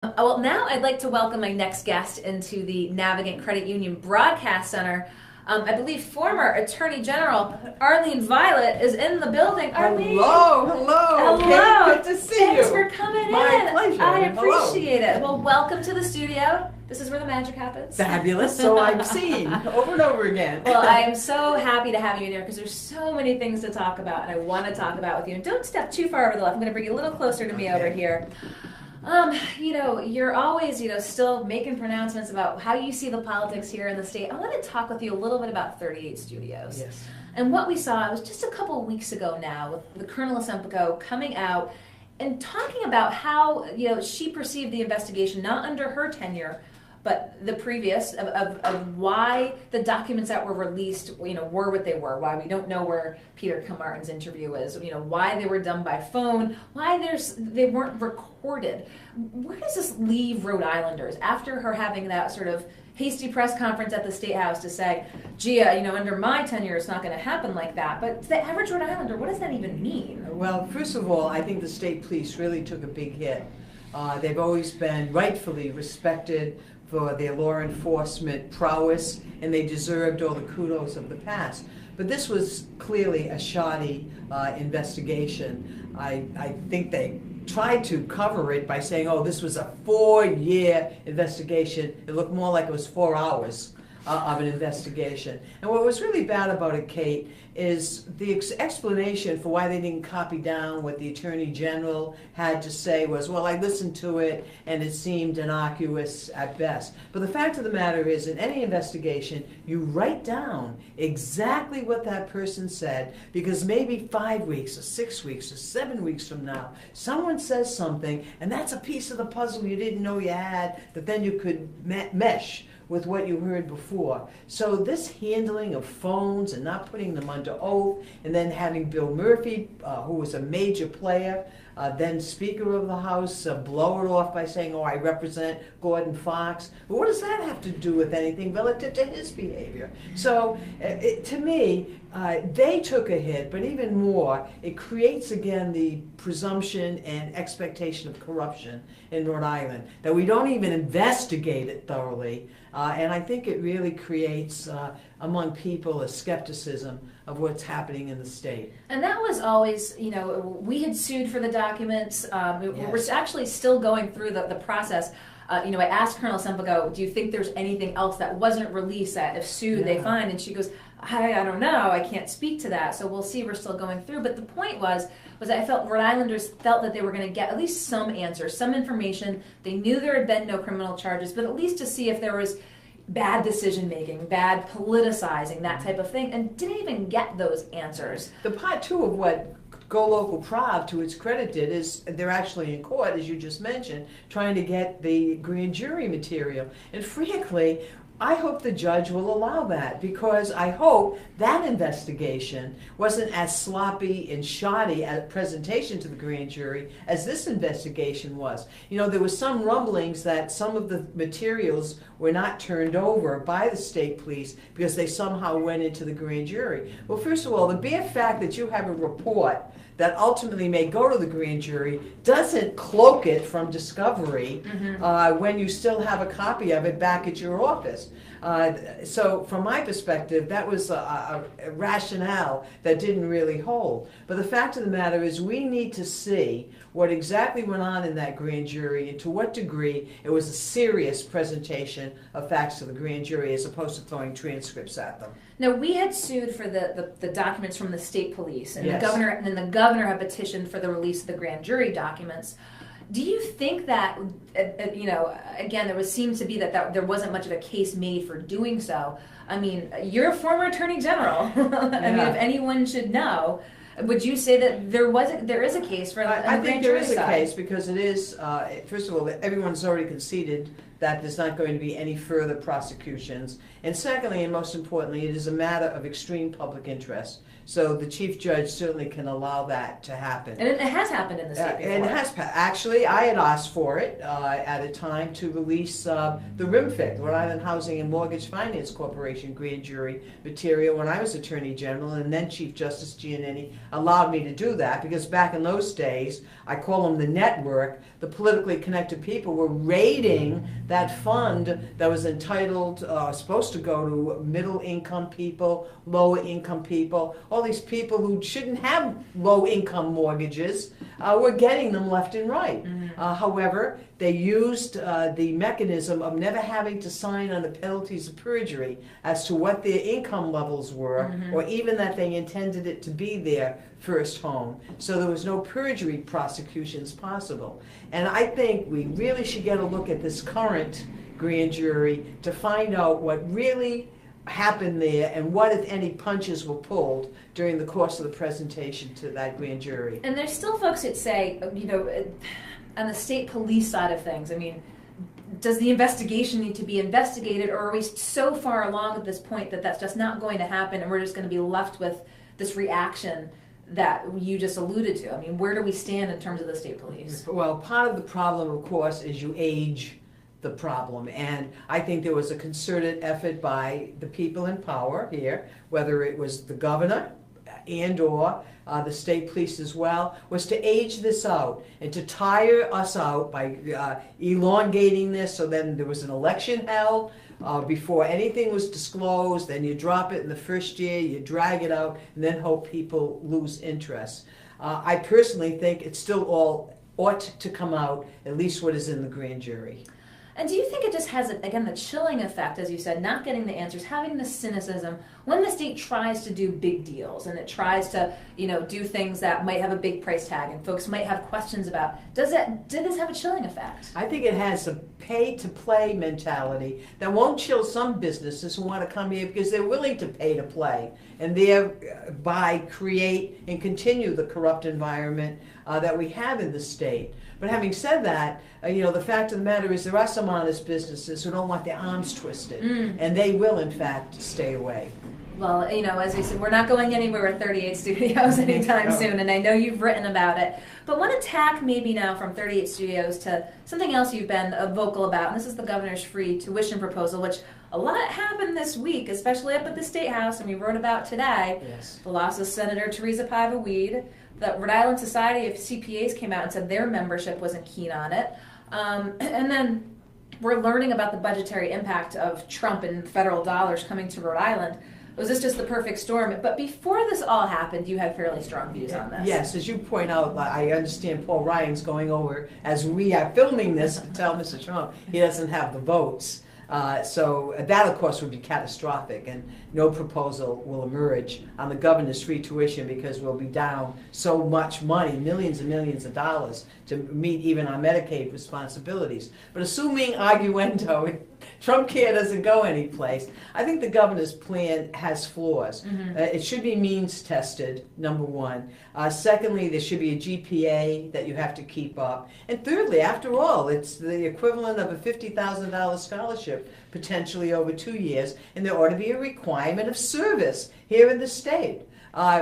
Well, now I'd like to welcome my next guest into the Navigant Credit Union Broadcast Center. I believe former Attorney General Arlene Violet is in the building. Arlene, hello. hello. Kate, good to see you. Thanks for coming My in. pleasure. I Hello. appreciate it. Well, welcome to the studio. This is where the magic happens. Fabulous. So I've seen over and over again. Well, I am so happy to have you in here because there's so many things to talk about, and I want to talk about with you. And don't step too far over the left. I'm going to bring you a little closer to me over here. You're always, still making pronouncements about how you see the politics here in the state. I want to talk with you a little bit about 38 Studios. Yes. And what we saw, it was just a couple of weeks ago now, with the Colonel Asempico coming out and talking about how, she perceived the investigation, not under her tenure, but the previous, of why the documents that were released, were what they were, why we don't know where Peter Kilmartin's interview is, why they were done by phone, why they weren't recorded. Where does this leave Rhode Islanders after her having that sort of hasty press conference at the State House to say, gee, under my tenure it's not going to happen like that. But to the average Rhode Islander, what does that even mean? Well, first of all, I think the state police really took a big hit. They've always been rightfully respected for their law enforcement prowess, and they deserved all the kudos of the past. But this was clearly a shoddy investigation. I think they tried to cover it by saying, oh, this was a 4-year investigation. It looked more like it was 4 hours of an investigation. And what was really bad about it, Kate, is the explanation for why they didn't copy down what the Attorney General had to say was, well, I listened to it and it seemed innocuous at best. But the fact of the matter is, in any investigation, you write down exactly what that person said, because maybe 5 weeks or 6 weeks or 7 weeks from now, someone says something, and that's a piece of the puzzle you didn't know you had that then you could mesh with what you heard before. So this handling of phones and not putting them under oath, and then having Bill Murphy, who was a major player, then Speaker of the House, blow it off by saying, oh, I represent Gordon Fox. But what does that have to do with anything relative to his behavior? So to me, they took a hit, but even more, it creates again the presumption and expectation of corruption in Rhode Island, that we don't even investigate it thoroughly. And I think it really creates among people a skepticism of what's happening in the state. And that was always, we had sued for the documents. Yes. We're actually still going through the process. I asked Colonel Sempico, do you think there's anything else that wasn't released that if sued they find? And she goes, I don't know, I can't speak to that. So we'll see, we're still going through. But the point was I felt Rhode Islanders felt that they were going to get at least some answers, some information. They knew there had been no criminal charges, but at least to see if there was bad decision making, bad politicizing, that type of thing, and didn't even get those answers. The part two of what Go Local Prov, to its credit, did is they're actually in court, as you just mentioned, trying to get the grand jury material. And frankly, I hope the judge will allow that, because I hope that investigation wasn't as sloppy and shoddy a presentation to the grand jury as this investigation was. There was some rumblings that some of the materials were not turned over by the state police because they somehow went into the grand jury. Well, first of all, the bare fact that you have a report that ultimately may go to the grand jury doesn't cloak it from discovery when you still have a copy of it back at your office. So from my perspective, that was a rationale that didn't really hold. But the fact of the matter is, we need to see what exactly went on in that grand jury and to what degree it was a serious presentation of facts to the grand jury as opposed to throwing transcripts at them. Now, we had sued for the documents from the state police, and Yes. the governor had petitioned for the release of the grand jury documents. Do you think that, again, seems to be that there wasn't much of a case made for doing so? I mean, you're a former attorney general. I mean, if anyone should know, would you say that there is a case for I the think grand there jury is a side? case, because it is, first of all, everyone's already conceded that there's not going to be any further prosecutions. And secondly, and most importantly, it is a matter of extreme public interest. So the chief judge certainly can allow that to happen. And it has happened in the state before. And it has actually, I had asked for it at a time to release the RIMFIC, Rhode Island Housing and Mortgage Finance Corporation grand jury material when I was Attorney General, and then Chief Justice Giannini allowed me to do that because back in those days, I call them the network, the politically connected people were raiding that fund that was entitled, supposed to go to middle income people, lower income people, all these people who shouldn't have low income mortgages were getting them left and right. However, they used the mechanism of never having to sign under penalties of perjury as to what their income levels were, or even that they intended it to be their first home. So there was no perjury prosecutions possible. And I think we really should get a look at this current grand jury to find out what really happened there and what, if any, punches were pulled during the course of the presentation to that grand jury. And there's still folks that say, you know, on the state police side of things, I mean, does the investigation need to be investigated, or are we so far along at this point that that's just not going to happen and we're just going to be left with this reaction that you just alluded to? I mean, where do we stand in terms of the state police? Well, part of the problem, of course, is you age the problem. And I think there was a concerted effort by the people in power here, whether it was the governor and or the state police as well, was to age this out and to tire us out by elongating this. So then there was an election held before anything was disclosed, then you drop it in the first year, you drag it out, and then hope people lose interest. I personally think it still all ought to come out, at least what is in the grand jury. And do you think it just has, again, the chilling effect, as you said, not getting the answers, having the cynicism, when the state tries to do big deals and it tries to, you know, do things that might have a big price tag and folks might have questions about, did this have a chilling effect? I think it has a pay-to-play mentality that won't chill some businesses who want to come here because they're willing to pay to play and thereby create and continue the corrupt environment that we have in the state. But having said that, you know, the fact of the matter is there are some honest businesses who don't want their arms twisted, and they will, in fact, stay away. Well, you know, as we said, we're not going anywhere with 38 Studios anytime soon, and I know you've written about it. But one attack maybe now from 38 Studios to something else you've been vocal about, and this is the governor's free tuition proposal, which a lot happened this week, especially up at the State House, and we wrote about today. Yes. The loss of Senator Teresa Paiva-Weed. The Rhode Island Society of CPAs came out and said their membership wasn't keen on it. And then we're learning about the budgetary impact of Trump and federal dollars coming to Rhode Island. Was this just the perfect storm? But before this all happened, you had fairly strong views on this. Yes, as you point out, I understand Paul Ryan's going over, as we are filming this, to tell Mr. Trump he doesn't have the votes. So that, of course, would be catastrophic, and no proposal will emerge on the governor's free tuition because we'll be down so much money, millions and millions of dollars, to meet even our Medicaid responsibilities. But assuming arguendo, Trump care doesn't go anyplace, I think the governor's plan has flaws. It should be means tested, number one. Secondly, there should be a GPA that you have to keep up. And thirdly, after all, it's the equivalent of a $50,000 scholarship potentially over 2 years, and there ought to be a requirement of service here in the state.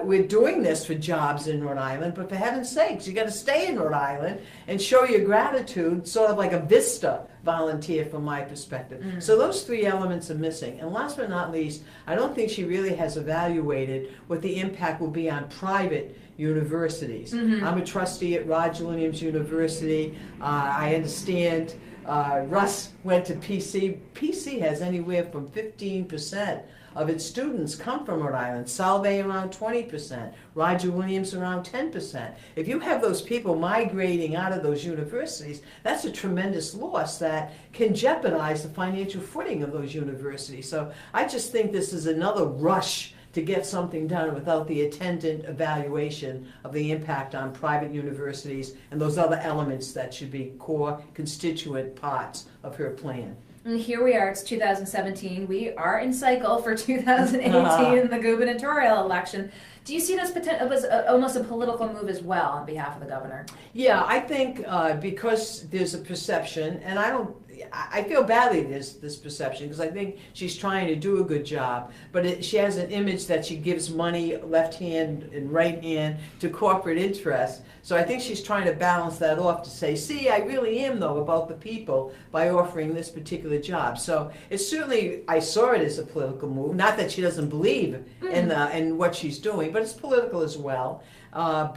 We're doing this for jobs in Rhode Island, but for heaven's sakes, you got to stay in Rhode Island and show your gratitude, sort of like a VISTA volunteer from my perspective. So those three elements are missing. And last but not least, I don't think she really has evaluated what the impact will be on private universities. I'm a trustee at Roger Williams University. I understand Russ went to PC. PC has anywhere from 15% of its students come from Rhode Island. Salve around 20%. Roger Williams around 10%. If you have those people migrating out of those universities, that's a tremendous loss that can jeopardize the financial footing of those universities. So I just think this is another rush to get something done without the attendant evaluation of the impact on private universities and those other elements that should be core constituent parts of her plan. And here we are, it's 2017. We are in cycle for 2018 in the gubernatorial election. Do you see this it was almost a political move as well on behalf of the governor? Yeah, I think because there's a perception, and I feel badly there's this perception because I think she's trying to do a good job, but she has an image that she gives money left hand and right hand to corporate interests. So I think she's trying to balance that off to say, see, I really am though about the people by offering this particular job. So it's certainly, I saw it as a political move. Not that she doesn't believe in what she's doing, but it's political as well. I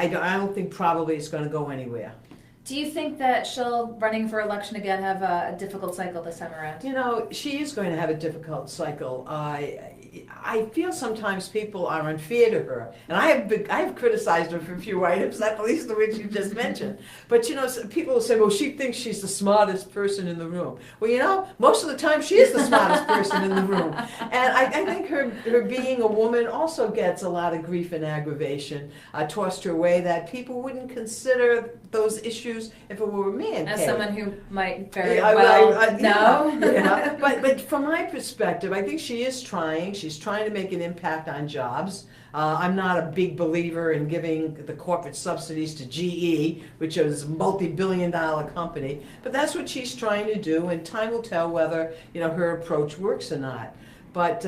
don't think probably it's going to go anywhere. Do you think that she'll, running for election again, have a difficult cycle this time around? You know, she is going to have a difficult cycle. I feel sometimes people are unfair to her, and I have criticized her for a few items, not least the which you just mentioned. But you know, people will say, "Well, she thinks she's the smartest person in the room." Well, you know, most of the time she is the smartest person in the room, and I think her being a woman also gets a lot of grief and aggravation tossed her way that people wouldn't consider those issues if it were a man. As Kate. someone who might very well know. Yeah. But from my perspective, I think she is trying. She's trying to make an impact on jobs. I'm not a big believer in giving the corporate subsidies to GE, which is a multi-billion-dollar company. But that's what she's trying to do, and time will tell whether her approach works or not. But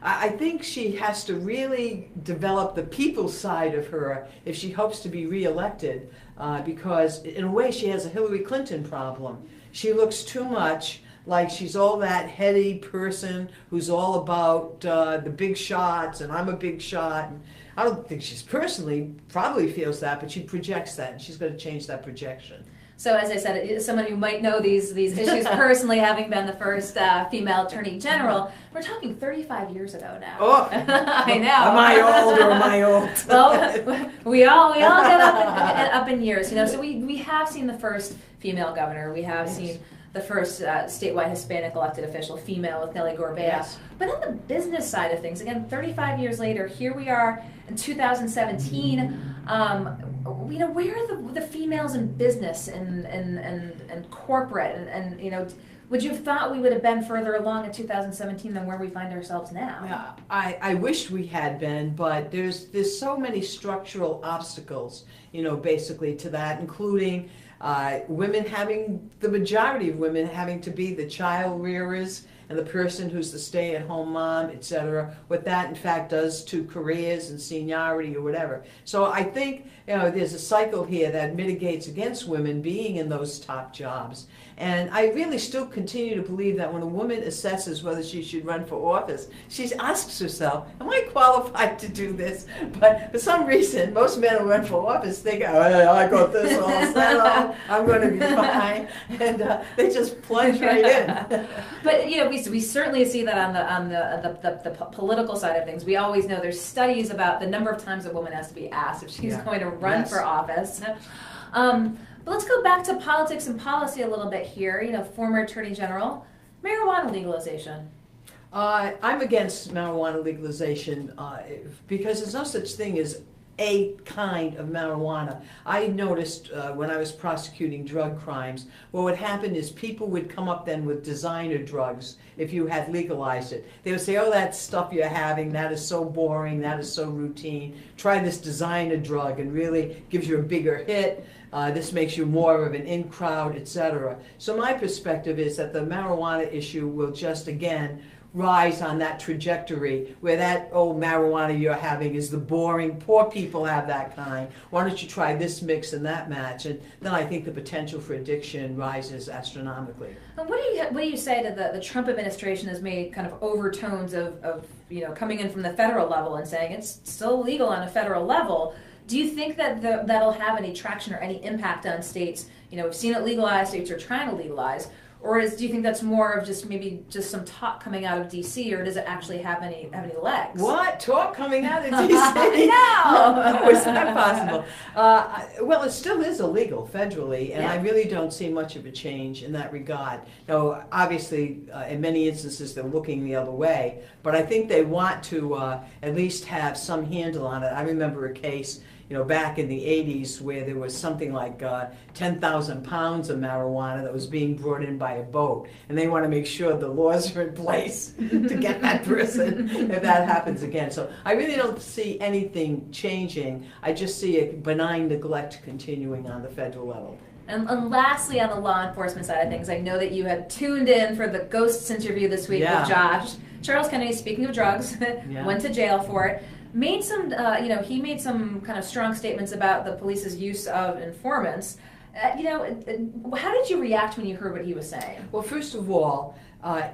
I think she has to really develop the people side of her if she hopes to be reelected, because in a way she has a Hillary Clinton problem. She looks too much like she's all that heady person who's all about the big shots, and I'm a big shot. And I don't think she's personally probably feels that, but she projects that, and she's going to change that projection. So as I said, as someone who might know these issues personally, having been the first female attorney general, we're talking 35 years ago now. Oh, I know. Am I old or am I old? Well, we all get up in years, So we have seen the first female governor. We have seen the first statewide Hispanic elected official, female, with Nelly Gorbea. Yes. But on the business side of things, again, 35 years later, here we are in 2017. Where are the females in business and corporate and would you have thought we would have been further along in 2017 than where we find ourselves now? Yeah, I wish we had been, but there's so many structural obstacles, basically to that, including women the majority of women having to be the child rearers and the person who's the stay-at-home mom, etc. What that in fact does to careers and seniority or whatever. So I think there's a cycle here that mitigates against women being in those top jobs. And I really still continue to believe that when a woman assesses whether she should run for office, she asks herself, am I qualified to do this? But for some reason, most men who run for office think, oh, I got this all settled, I'm going to be fine. And they just plunge right in. But we certainly see that on the political side of things. We always know there's studies about the number of times a woman has to be asked if she's going to run for office. But let's go back to politics and policy a little bit here. Former Attorney General, marijuana legalization. I'm against marijuana legalization because there's no such thing as a kind of marijuana. I noticed when I was prosecuting drug crimes, what would happen is people would come up then with designer drugs if you had legalized it. They would say, oh, that stuff you're having, that is so boring, that is so routine. Try this designer drug and really gives you a bigger hit. This makes you more of an in crowd, etc. So my perspective is that the marijuana issue will just, again, rise on that trajectory where that old marijuana you're having is the boring, poor people have that kind. Why don't you try this mix and that match? And then I think the potential for addiction rises astronomically. And what do you say to the Trump administration has made kind of overtones of coming in from the federal level and saying it's still legal on a federal level? Do you think that that'll have any traction or any impact on states? We've seen it legalized, states are trying to legalize. Or do you think that's more of maybe some talk coming out of D.C., or does it actually have any legs? What? Talk coming out of D.C.? No! Was that possible? Well, it still is illegal federally, and I really don't see much of a change in that regard. Now, obviously, in many instances, they're looking the other way, but I think they want to at least have some handle on it. I remember a case back in the 80s where there was something like 10,000 pounds of marijuana that was being brought in by a boat. And they want to make sure the laws are in place to get that person if that happens again. So I really don't see anything changing. I just see a benign neglect continuing on the federal level. And lastly, on the law enforcement side of things, I know that you had tuned in for the Ghosts interview this week with Josh. Charles Kennedy, speaking of drugs, went to jail for it. Made some, he made some kind of strong statements about the police's use of informants. How did you react when you heard what he was saying? Well, first of all,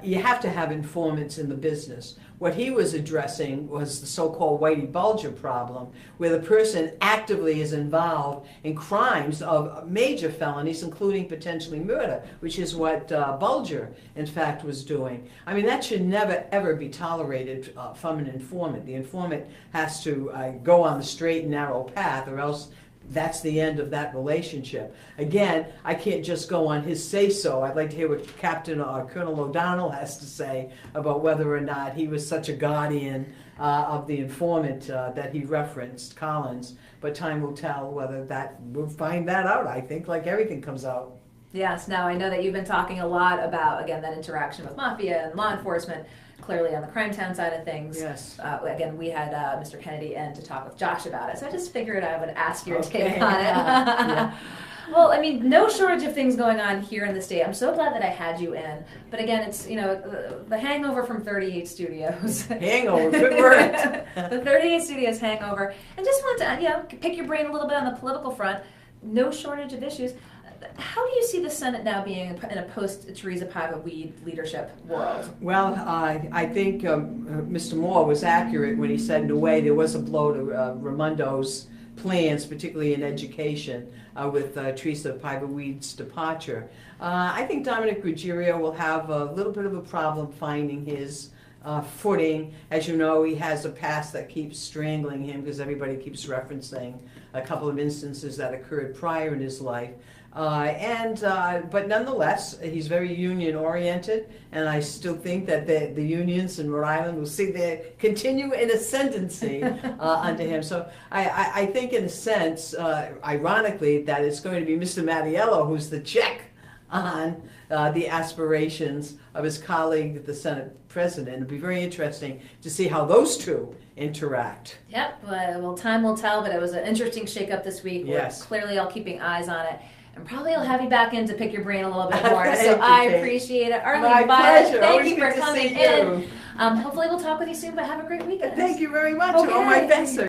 you have to have informants in the business. What he was addressing was the so-called Whitey Bulger problem, where the person actively is involved in crimes of major felonies, including potentially murder, which is what Bulger, in fact, was doing. I mean, that should never, ever be tolerated from an informant. The informant has to go on the straight and narrow path, or else that's the end of that relationship. Again, I can't just go on his say-so. I'd like to hear what Captain or Colonel O'Donnell has to say about whether or not he was such a guardian of the informant that he referenced, Collins. But time will tell whether we'll find that out, I think, like everything comes out. Yes, now I know that you've been talking a lot about, again, that interaction with mafia and law enforcement, clearly on the crime town side of things. Yes. Again, we had Mr. Kennedy in to talk with Josh about it, so I just figured I would ask your take on it. Well, I mean, no shortage of things going on here in the state. I'm so glad that I had you in. But again, it's, the hangover from 38 Studios. Hangover, good word. The 38 Studios hangover. And just want to, pick your brain a little bit on the political front. No shortage of issues. How do you see the Senate now being in a post-Teresa Paiva-Weed leadership world? Well, I think Mr. Moore was accurate when he said, in a way, there was a blow to Raimondo's plans, particularly in education, with Teresa Paiva-Weed's departure. I think Dominic Ruggiero will have a little bit of a problem finding his footing. As you know, he has a past that keeps strangling him because everybody keeps referencing a couple of instances that occurred prior in his life. But nonetheless, he's very union-oriented, and I still think that the unions in Rhode Island will see their continue in ascendancy under him. So I think, in a sense, ironically, that it's going to be Mr. Mattiello who's the check on the aspirations of his colleague, the Senate President. It'll be very interesting to see how those two interact. Yep, well, time will tell, but it was an interesting shakeup this week. Yes. We're clearly all keeping eyes on it. And probably I'll have you back in to pick your brain a little bit more. So I appreciate it. Arlene Violet, thank you for coming in. Hopefully we'll talk with you soon, but have a great weekend. Thank you very much. Okay. Oh, my best.